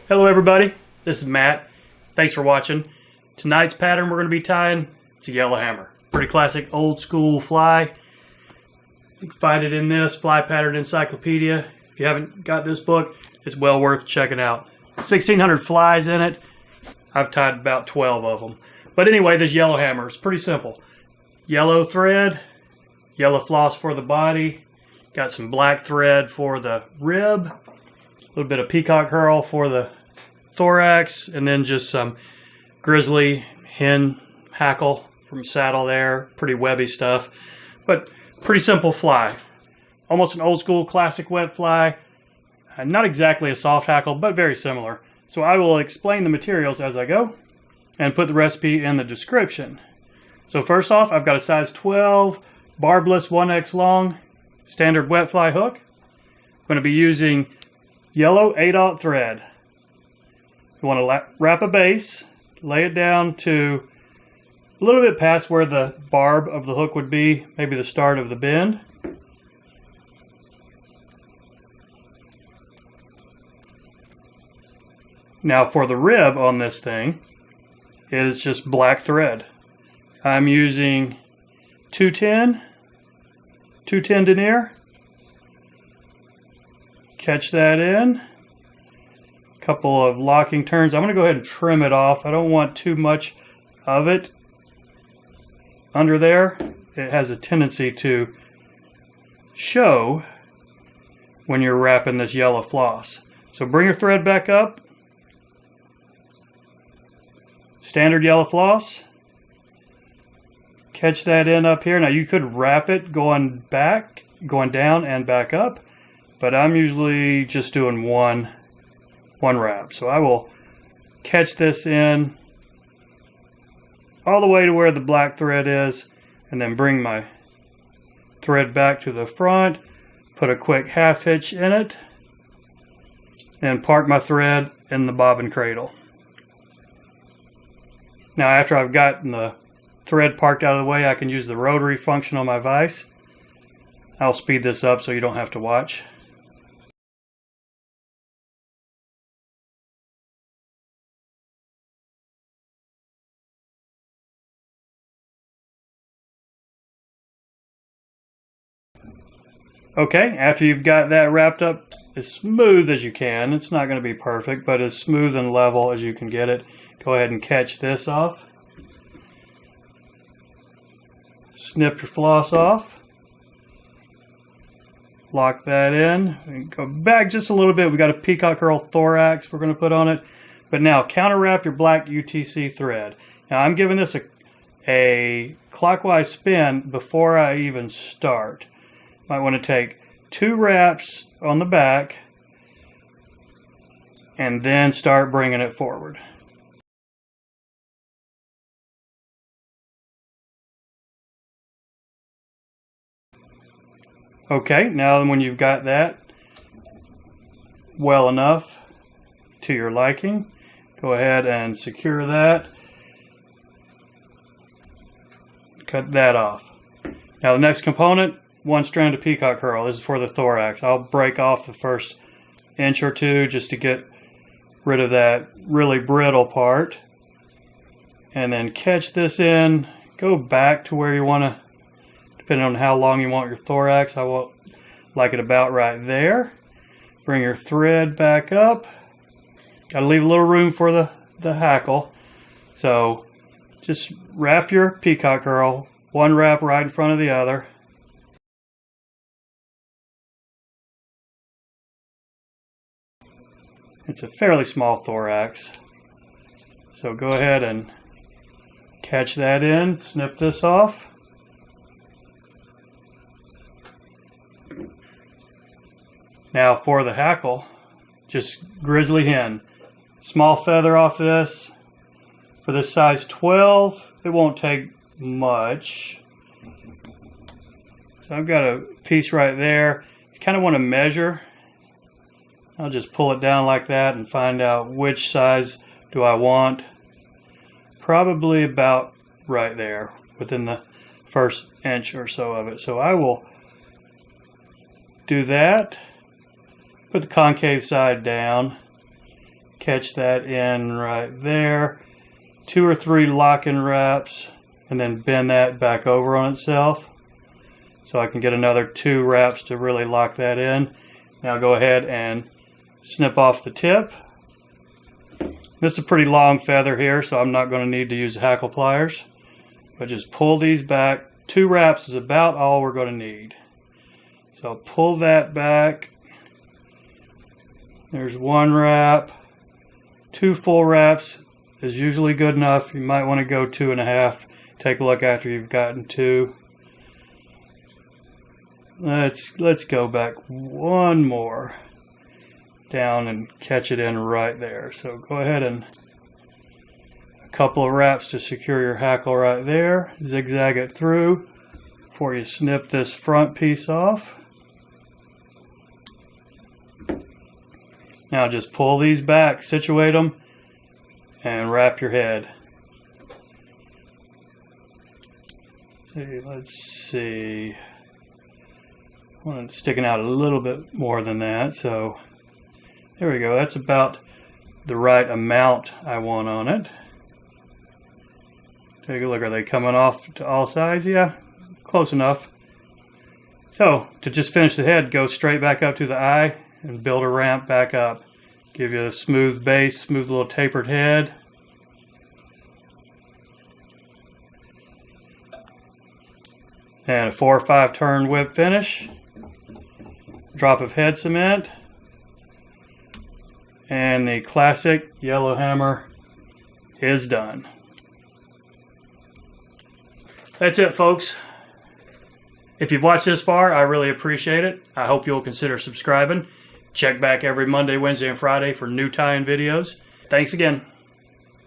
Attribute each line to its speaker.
Speaker 1: Hello everybody, this is Matt. Thanks for watching. Tonight's pattern we're going to be tying, it's a Yellerhammer. Pretty classic old school fly. You can find it in this Fly Pattern Encyclopedia. If you haven't got this book, it's well worth checking out. 1,600 flies in it. I've tied about 12 of them. But anyway, this Yellerhammer is pretty simple. Yellow thread, yellow floss for the body, got some black thread for the rib, a little bit of Peacock Curl for the thorax, and then just some Grizzly hen Hackle from saddle there. Pretty webby stuff, but pretty simple fly. Almost an old school classic wet fly. Not exactly a soft hackle, but very similar. So I will explain the materials as I go and put the recipe in the description. So first off, I've got a size 12 barbless 1X long standard wet fly hook. I'm going to be using yellow 8/0 thread. You want to wrap a base, lay it down to a little bit past where the barb of the hook would be, maybe the start of the bend. Now for the rib on this thing, it is just black thread. I'm using 210 denier. Catch that in. Couple of locking turns. I'm going to go ahead and trim it off. I don't want too much of it under there. It has a tendency to show when you're wrapping this yellow floss. So bring your thread back up. Standard yellow floss. Catch that in up here. Now you could wrap it going down and back up, but I'm usually just doing one wrap. So I will catch this in all the way to where the black thread is, and then bring my thread back to the front, put a quick half hitch in it, and park my thread in the bobbin cradle. Now after I've gotten the thread parked out of the way, I can use the rotary function on my vise. I'll speed this up so you don't have to watch. Okay, after you've got that wrapped up as smooth as you can, it's not going to be perfect, but as smooth and level as you can get it, go ahead and catch this off. Snip your floss off. Lock that in. And go back just a little bit. We got a Peacock Curl Thorax we're going to put on it. But now counter wrap your black UTC thread. Now I'm giving this a clockwise spin before I even start. Might want to take 2 wraps on the back and then start bringing it forward. Okay, now when you've got that well enough to your liking, go ahead and secure that. Cut that off. Now the next component, 1 strand of Peacock Curl. This is for the thorax. I'll break off the first inch or 2 just to get rid of that really brittle part. And then catch this in. Go back to where you want to, depending on how long you want your thorax. I will like it about right there. Bring your thread back up. Got to leave a little room for the hackle. So just wrap your Peacock Curl. 1 wrap right in front of the other. It's a fairly small thorax. So go ahead and catch that in. Snip this off. Now for the hackle, just Grizzly hen. Small feather off this. For this size 12, it won't take much. So I've got a piece right there. You kind of want to measure. I'll just pull it down like that and find out which size do I want. Probably about right there, within the first inch or so of it. So I will do that. Put the concave side down. catch that in right there. 2 or 3 lock-in wraps, and then bend that back over on itself. So I can get another 2 wraps to really lock that in. Now go ahead and snip off the tip. This is a pretty long feather here, so I'm not going to need to use hackle pliers. But just pull these back. 2 wraps is about all we're going to need. So pull that back. There's 1 wrap. 2 full wraps is usually good enough. You might want to go 2.5. Take a look after you've gotten 2. Let's go back 1 more down and catch it in right there. So go ahead and a couple of wraps to secure your hackle right there. Zigzag it through before you snip this front piece off. Now just pull these back, situate them, and wrap your head. Let's see. I want it sticking out a little bit more than that, so there we go. That's about the right amount I want on it. Take a look. Are they coming off to all sides? Yeah, close enough. So to just finish the head, go straight back up to the eye and build a ramp back up. Give you a smooth base, smooth little tapered head. And a 4 or 5 turn whip finish. Drop of head cement. And the classic Yellerhammer is done. That's it, folks. If you've watched this far, I really appreciate it. I hope you'll consider subscribing. Check back every Monday, Wednesday, and Friday for new tie-in videos. Thanks again.